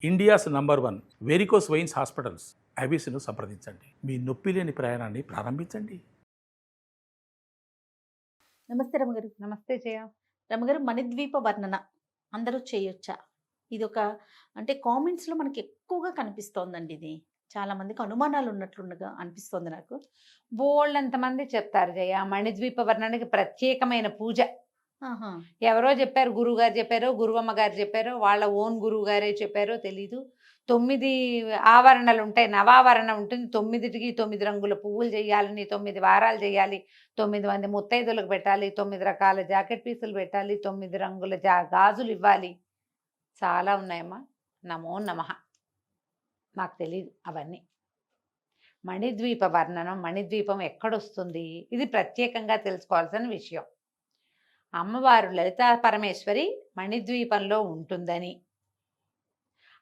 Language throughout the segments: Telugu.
India's number 1 varicose veins hospitals ఐబీసీను సంప్రదించండి. మీ నొప్పి లేని ప్రయాణాన్ని ప్రారంభించండి. నమస్తే రమగారు. నమస్తే జయ. రమగారు, మణిద్వీప వర్ణన అందరూ చేయొచ్చా? ఇది ఒక అంటే కామెంట్స్లో మనకి ఎక్కువగా కనిపిస్తోందండి. ఇది చాలా మందికి అనుమానాలు ఉన్నట్లుగా అనిపిస్తోంది నాకు. బోల్డ్ ఎంతమంది చెప్తారు జయ, మణిద్వీప వర్ణనకి ప్రత్యేకమైన పూజ. ఆహా. ఎవరో చెప్పారు, గురువు గారు చెప్పారో, గురువమ్మ గారు చెప్పారో, వాళ్ళ ఓన్ గురువు గారే చెప్పారో తెలీదు. 9 ఆవరణలు ఉంటాయి, నవావరణ ఉంటుంది. 9టికి 9 రంగుల పువ్వులు చేయాలని, 9 వారాలు చేయాలి, 9 మంది ముత్తైదులకు పెట్టాలి, 9 రకాల జాకెట్ పీసులు పెట్టాలి, 9 రంగుల గాజులు ఇవ్వాలి. చాలా ఉన్నాయమ్మా. నమో నమః. నాకు తెలీదు అవన్నీ. మణిద్వీప వర్ణనం, మణిద్వీపం ఎక్కడొస్తుంది, ఇది ప్రత్యేకంగా తెలుసుకోవాల్సిన విషయం. అమ్మవారు లలితా పరమేశ్వరి మణిద్వీపంలో ఉంటుందని,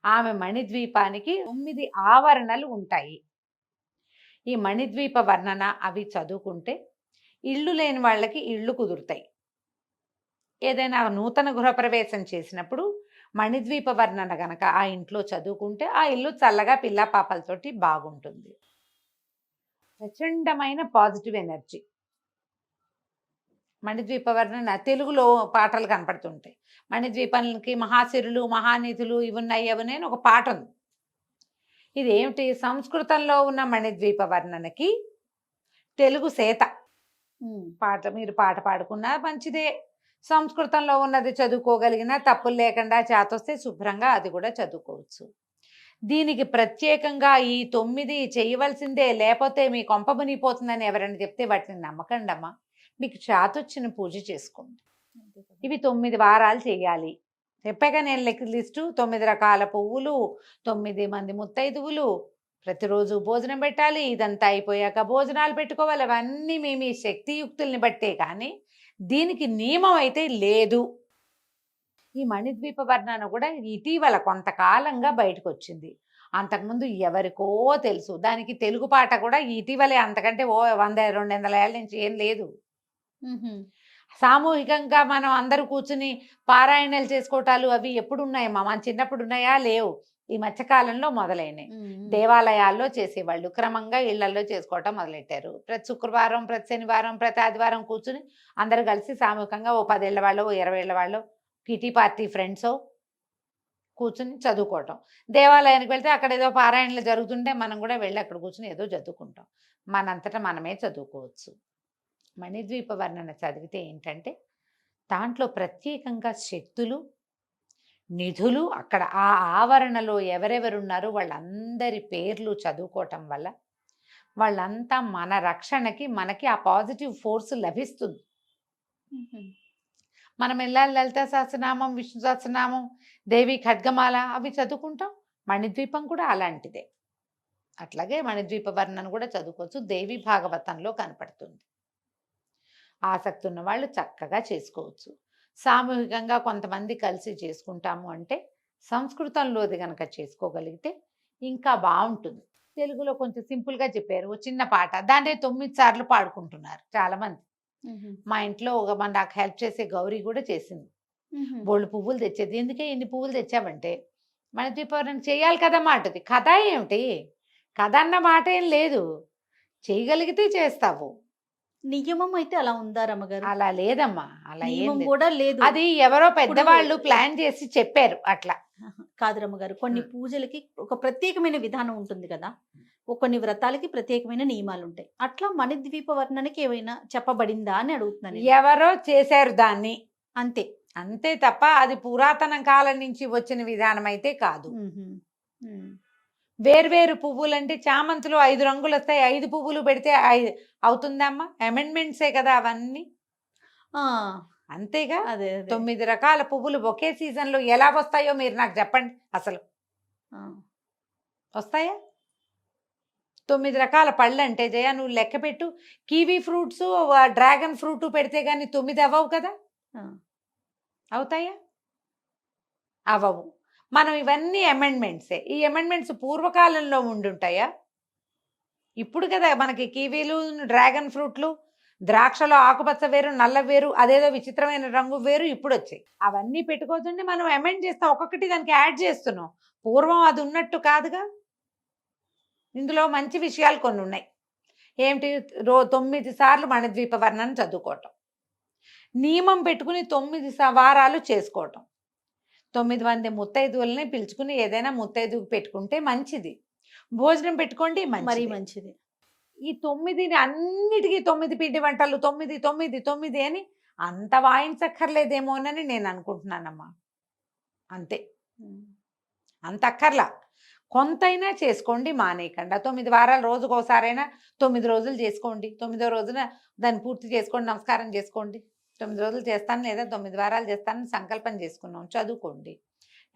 ఆమె మణిద్వీపానికి 9 ఆవరణలు ఉంటాయి. ఈ మణిద్వీప వర్ణన అవి చదువుకుంటే ఇళ్ళు లేని వాళ్ళకి ఇళ్ళు కుదురుతాయి. ఏదైనా నూతన గృహప్రవేశం చేసినప్పుడు మణిద్వీప వర్ణన గనక ఆ ఇంట్లో చదువుకుంటే ఆ ఇల్లు చల్లగా పిల్ల పాపలతోటి బాగుంటుంది. ప్రచండమైన పాజిటివ్ ఎనర్జీ. మణిద్వీప వర్ణన తెలుగులో పాటలు కనపడుతుంటాయి. మణిద్వీపానికి మహాశిరులు మహానిధులు ఇవి ఉన్నాయి అవి నేను ఒక పాట ఉంది. ఇది ఏమిటి, సంస్కృతంలో ఉన్న మణిద్వీప వర్ణనకి తెలుగు సేత పాట. మీరు పాట పాడుకున్నా మంచిదే, సంస్కృతంలో ఉన్నది చదువుకోగలిగినా తప్పులు లేకుండా చేతొస్తే శుభ్రంగా అది కూడా చదువుకోవచ్చు. దీనికి ప్రత్యేకంగా ఈ 9 చేయవలసిందే, లేకపోతే మీ కొంప మునిగిపోతుందని ఎవరైనా చెప్తే వాటిని నమ్మకండి అమ్మా. మీకు చేతొచ్చిన పూజ చేసుకోండి. ఇవి 9 వారాలు చేయాలి. చెప్పాక నేను లిస్టు 9 రకాల పువ్వులు, 9 మంది ముత్తైదువులు, ప్రతిరోజు భోజనం పెట్టాలి. ఇదంతా అయిపోయాక భోజనాలు పెట్టుకోవాలి. అవన్నీ మీ శక్తియుక్తుల్ని బట్టే, కానీ దీనికి నియమం అయితే లేదు. ఈ మణిద్వీప వర్ణన కూడా ఇటీవల కొంతకాలంగా బయటకు వచ్చింది. అంతకుముందు ఎవరికో తెలుసు. దానికి తెలుగు పాట కూడా ఇటీవలే, అంతకంటే 100-200 ఏళ్ళ నుంచి ఏం లేదు. సామూహికంగా మనం అందరూ కూర్చుని పారాయణలు చేసుకోవటాలు అవి ఎప్పుడు ఉన్నాయమ్మా? మన చిన్నప్పుడు ఉన్నాయా? లేవు. ఈ మధ్యకాలంలో మొదలైనవి. దేవాలయాల్లో చేసేవాళ్ళు క్రమంగా ఇళ్లలో చేసుకోవటం మొదలెట్టారు. ప్రతి శుక్రవారం, ప్రతి శనివారం, ప్రతి ఆదివారం కూర్చుని అందరూ కలిసి సామూహికంగా ఓ 10 ఏళ్ల వాళ్ళు, 20 ఏళ్ల వాళ్ళు, కిటీ పార్టీ ఫ్రెండ్స్ కూర్చుని చదువుకోవటం. దేవాలయానికి వెళ్తే అక్కడ ఏదో పారాయణలు జరుగుతుంటే మనం కూడా వెళ్ళి అక్కడ కూర్చుని ఏదో చదువుకుంటాం. మనంతటా మనమే చదువుకోవచ్చు. మణిద్వీప వర్ణన చదివితే ఏంటంటే దాంట్లో ప్రత్యేకంగా శక్తులు, నిధులు, అక్కడ ఆ ఆవరణలో ఎవరెవరున్నారో వాళ్ళందరి పేర్లు చదువుకోవటం వల్ల వాళ్ళంతా మన రక్షణకి, మనకి ఆ పాజిటివ్ ఫోర్స్ లభిస్తుంది. మనం వెళ్ళాలి లలితా సహస్రనామం, విష్ణు సహస్రనామం, దేవి ఖడ్గమాల అవి చదువుకుంటాం. మణిద్వీపం కూడా అలాంటిదే. అట్లాగే మణిద్వీప వర్ణన కూడా చదువుకోవచ్చు. దేవి భాగవతంలో కనపడుతుంది. ఆసక్తి ఉన్న వాళ్ళు చక్కగా చేసుకోవచ్చు. సామూహికంగా కొంతమంది కలిసి చేసుకుంటాము అంటే సంస్కృతంలోది కనుక చేసుకోగలిగితే ఇంకా బాగుంటుంది. తెలుగులో కొంచెం సింపుల్గా చెప్పారు, ఓ చిన్న పాట, దాన్ని 9 సార్లు పాడుకుంటున్నారు చాలామంది. మా ఇంట్లో నాకు హెల్ప్ చేసే గౌరీ కూడా చేసింది. బోళ్ళు పువ్వులు తెచ్చేది. ఎందుకే ఇన్ని పువ్వులు తెచ్చావంటే, మణిద్వీపం చేయాలి కదమ్మా అంటది. కథ ఏమిటి, కథ అన్న మాట ఏం లేదు, చేయగలిగితే చేస్తావు. నియమం అయితే అలా ఉందా రమగారు? అలా లేదమ్మా, అలా నియమం కూడా లేదు. అది ఎవరో పెద్దవాళ్ళు ప్లాన్ చేసి చెప్పారు అట్లా. కాదు రమగారు, కొన్ని పూజలకి ఒక ప్రత్యేకమైన విధానం ఉంటుంది కదా, కొన్ని వ్రతాలకి ప్రత్యేకమైన నియమాలు ఉంటాయి. అట్లా మణిద్వీప వర్ణనకి ఏమైనా చెప్పబడిందా అని అడుగుతున్నాను. ఎవరో చేశారు దాన్ని, అంతే అంతే తప్ప అది పురాతన కాలం నుంచి వచ్చిన విధానం అయితే కాదు. వేర్వేరు పువ్వులు అంటే చామంతిలో 5 రంగులు వస్తాయి, 5 పువ్వులు పెడితే అవుతుందమ్మా? అమెండ్మెంట్సే కదా అవన్నీ. అంతేగా. అదే 9 రకాల పువ్వులు ఒకే సీజన్లో ఎలా వస్తాయో మీరు నాకు చెప్పండి. అసలు వస్తాయా? 9 రకాల పళ్ళు అంటే జయ, నువ్వు లెక్క పెట్టు. కివీ ఫ్రూట్స్, డ్రాగన్ ఫ్రూట్ పెడితే కానీ 9 అవ్వవు కదా. అవుతాయా? అవ్వవు. మనం ఇవన్నీ అమెండ్మెంట్సే. ఈ అమెండ్మెంట్స్ పూర్వకాలంలో ఉండుంటాయా? ఇప్పుడు కదా మనకి కివీలు, డ్రాగన్ ఫ్రూట్లు, ద్రాక్షలో ఆకుపచ్చ వేరు, నల్ల వేరు, అదేదో విచిత్రమైన రంగు వేరు ఇప్పుడు వచ్చాయి. అవన్నీ పెట్టుకోతుంటే మనం అమెండ్ చేస్తాం, ఒక్కొక్కటి దానికి యాడ్ చేస్తున్నాం. పూర్వం అది ఉన్నట్టు కాదుగా. ఇందులో మంచి విషయాలు కొన్ని ఉన్నాయి. ఏమిటి? 9 సార్లు మణిద్వీప వర్ణన చదువుకోవటం, నియమం పెట్టుకుని 9 వారాలు చేసుకోవటం, 9 మంది ముత్తైదువుల్ని పిలుచుకుని ఏదైనా ముత్తైదువు పెట్టుకుంటే మంచిది. భోజనం పెట్టుకోండి, మరీ మంచిది. మంచిది. ఈ 9ని అన్నిటికీ 9 పిండి వంటలు 9 9 9 అని అంత వాయించక్కర్లేదేమోనని నేను అనుకుంటున్నానమ్మా. అంతే, అంత అక్కర్లా. కొంతైనా చేసుకోండి, మానేయకుండా. 9 వారాలు రోజుకోసారైనా 9 రోజులు చేసుకోండి. 9వ రోజున దాన్ని పూర్తి చేసుకోండి, నమస్కారం చేసుకోండి. 9 రోజులు చేస్తాను లేదా 9 వారాలు చేస్తానని సంకల్పం చేసుకున్నాం, చదువుకోండి.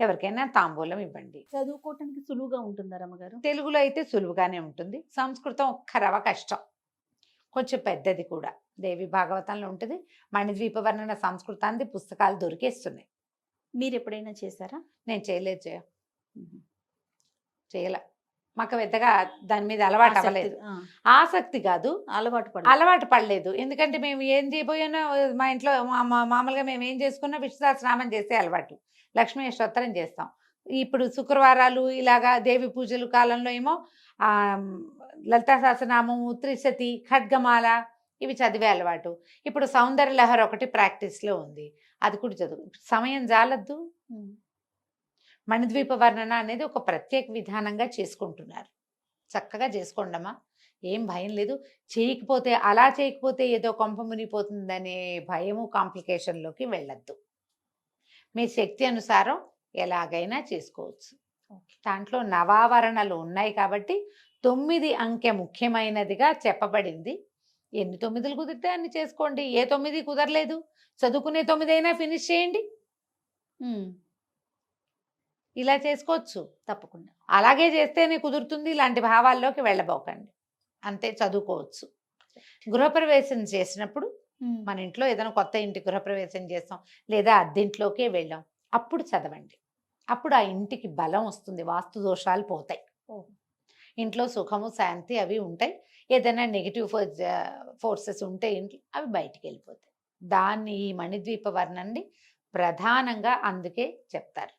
ఎవరికైనా తాంబూలం ఇవ్వండి. చదువుకోవటానికి సులువుగా ఉంటుందా రమ్మగారు? తెలుగులో అయితే సులువుగానే ఉంటుంది. సంస్కృతం ఒక్క రవ కష్టం, కొంచెం పెద్దది కూడా. దేవి భాగవతంలో ఉంటుంది. మణిద్వీప వర్ణన సంస్కృతానికి పుస్తకాలు దొరికేస్తున్నాయి. మీరు ఎప్పుడైనా చేశారా? నేను చేయలేదు, చేయలే. మాకు పెద్దగా దాని మీద అలవాటు అవ్వలేదు. ఆసక్తి కాదు, అలవాటు పడలేదు. ఎందుకంటే మేము ఏం చేయబోయినా మా ఇంట్లో మామూలుగా మేము ఏం చేసుకున్నా విష్ణు సహస్రనామం చేసే అలవాటు, లక్ష్మీ అష్టోత్తరం చేస్తాం. ఇప్పుడు శుక్రవారాలు ఇలాగా దేవి పూజలు కాలంలో ఏమో లలితా సహస్రనామము, త్రిశతి, ఖడ్గమాల ఇవి చదివే అలవాటు. ఇప్పుడు సౌందర్య లహరి ఒకటి ప్రాక్టీస్లో ఉంది, అది కూడా చదువు. సమయం జాలద్దు. మణిద్వీప వర్ణన అనేది ఒక ప్రత్యేక విధానంగా చేసుకుంటున్నారు. చక్కగా చేసుకోండమ్మా, ఏం భయం లేదు. చేయకపోతే అలా చేయకపోతే ఏదో కొంప మునిగిపోతుందనే భయము, కాంప్లికేషన్లోకి వెళ్ళద్దు. మీ శక్తి అనుసారం ఎలాగైనా చేసుకోవచ్చు. దాంట్లో నవావరణలు ఉన్నాయి కాబట్టి 9 అంకె ముఖ్యమైనదిగా చెప్పబడింది. ఎన్ని 9లు కుదిరితే అన్ని చేసుకోండి. ఏ 9 కుదరలేదు, చదువుకునే 9 అయినా ఫినిష్ చేయండి. ఇలా చేసుకోవచ్చు తప్పకుండా. అలాగే చేస్తేనే కుదురుతుంది. ఇలాంటి భావాల్లోకి వెళ్ళబోకండి. అంతే, చదువుకోవచ్చు. గృహప్రవేశం చేసినప్పుడు మన ఇంట్లో ఏదైనా కొత్త ఇంటి గృహప్రవేశం చేస్తాం లేదా అద్దెంట్లోకే వెళ్ళాం, అప్పుడు చదవండి. అప్పుడు ఆ ఇంటికి బలం వస్తుంది, వాస్తు దోషాలు పోతాయి, ఇంట్లో సుఖము శాంతి అవి ఉంటాయి. ఏదైనా నెగిటివ్ ఫోర్సెస్ ఉంటే ఇంట్లో అవి బయటికి వెళ్ళిపోతాయి. దాన్ని ఈ మణిద్వీప వర్ణన్ని ప్రధానంగా అందుకే చెప్తారు.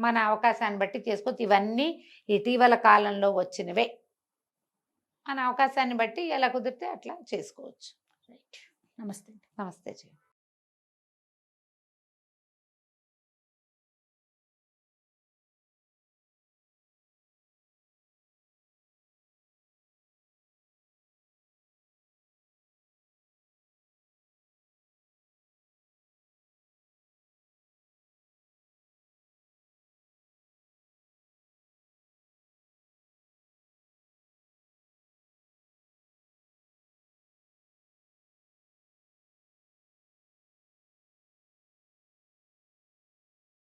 మన అవకాశాన్ని బట్టి చేసుకోవచ్చు. ఇవన్నీ ఇటీవల కాలంలో వచ్చినవే. మన అవకాశాన్ని బట్టి ఎలా కుదిరితే అట్లా చేసుకోవచ్చు. నమస్తే. నమస్తే.